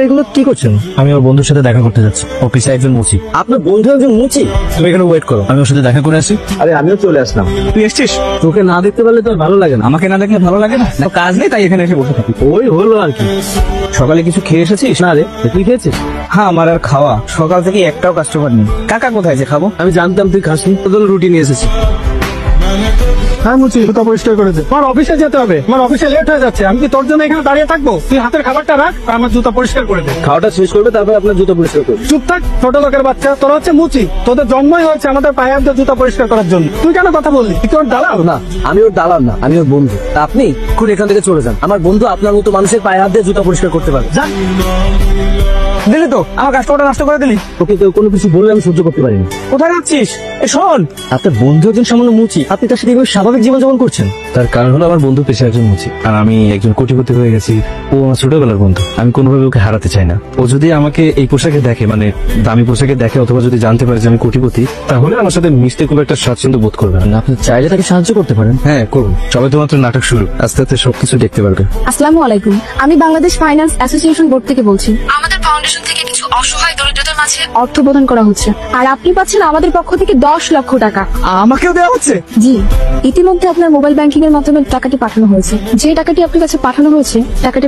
এগুলো কি করছেন? আমি ওর বন্ধুর সাথে দেখা করতে যাচ্ছি। অফিসে একজন মুচি। আপনার বন্ধু একজন মুচি? তুমি এখানে ওয়েট করো, আমি ওর সাথে দেখা করে আসি। আরে আমিও চলে আসলাম। তুই এসছিস? তোকে না দেখতে পারলে তো ভালো লাগে না। আমাকে না দেখলে ভালো লাগে না? কাজ নেই তাই এখানে এসে বসে থাকি। ওই হলো আর কি। সকালে কিছু খেয়ে এসেছিস? না রে, তুই খেয়েছিস? হ্যাঁ, আমার আর খাওয়া। সকাল থেকে একটাও কাস্টমার নেই। কাকা কোথায় যে খাবো? আমি জানতাম তুই খাসনি, তোর জন্য রুটি নিয়ে এসেছি। হ্যাঁ মুচি, জুতা পরিষ্কার করে দে। আমার অফিসে যেতে হবে, আমার অফিসে লেট হয়ে যাচ্ছে। আমি কি তোর জন্য এখানে দাঁড়িয়ে থাকবো? তুই হাতের খাবারটা রাখ, আর আমার জুতা পরিষ্কার করে দে। খাওয়াটা শেষ করবে, তারপর আপনার জুতা পরিষ্কার করবে। চুপ থাক, ছোট লোকের বাচ্চা। তোরা হচ্ছে মুচি, তোদের জন্মই হয়েছে আমাদের পায়ে হাতে জুতা পরিষ্কার করার জন্য। তুই কেন কথা বললি? তুই ওর দালাল? না, আমি ওর দালাল না, আমি ওর বন্ধু। আপনি খুব এখান থেকে চলে যান। আমার বন্ধু আপনার মতো মানুষের পায়ে হাত দিয়ে জুতা পরিষ্কার করতে পারে। যান। দিলি তো আমার কাস্টমারটা নষ্ট করে দিলি। তোকে কেউ কোনো কিছু বললে আমি সহ্য করতে পারিনি। কোথায় যাচ্ছিস? শোন, আপনার বন্ধু একজন সামান্য মুচি, আপনি তার সাথে এইভাবে স্বাভাবিক জীবনযাপন করছেন? তার কারণ হলো আমার বন্ধু পেশা একজন মুচি, আর আমি একজন কোটিপতি হয়ে গেছি। ও আমার ছোটবেলার বন্ধু, আমি কোনোভাবে ওকে হারাতে চাই না। ও যদি আমাকে এই পোশাকে দেখে, মানে দামি পোশাকে দেখে, অথবা যদি জানতে পারে যে আমি কোটিপতি, তাহলে আমার সাথে মিশতে খুব একটা স্বাচ্ছন্দ্য বোধ করবে না। আপনি চাইলে তাকে সাহায্য করতে পারেন। হ্যাঁ করুন, সবাই তো মাত্র নাটক শুরু, আস্তে আস্তে সবকিছু দেখতে পারবে। আসসালামু আলাইকুম, আমি বাংলাদেশ ফাইন্যান্স অ্যাসোসিয়েশন বোর্ড থেকে বলছি। আমাদের ফাউন্ডেশন থেকে কিছু অসহায় দরিদ্রদের মাঝে অর্থ প্রদান করা হচ্ছে, আর আপনি পাচ্ছেন আমাদের পক্ষ থেকে 10 লক্ষ টাকা। আমাকেও দেওয়া হচ্ছে? জি, ইতিমধ্যে আপনার মোবাইল ব্যাংকিং এর মাধ্যমে টাকাটি পাঠানো হয়েছে। যে টাকাটি আপনার কাছে পাঠানো হয়েছে, টাকাটি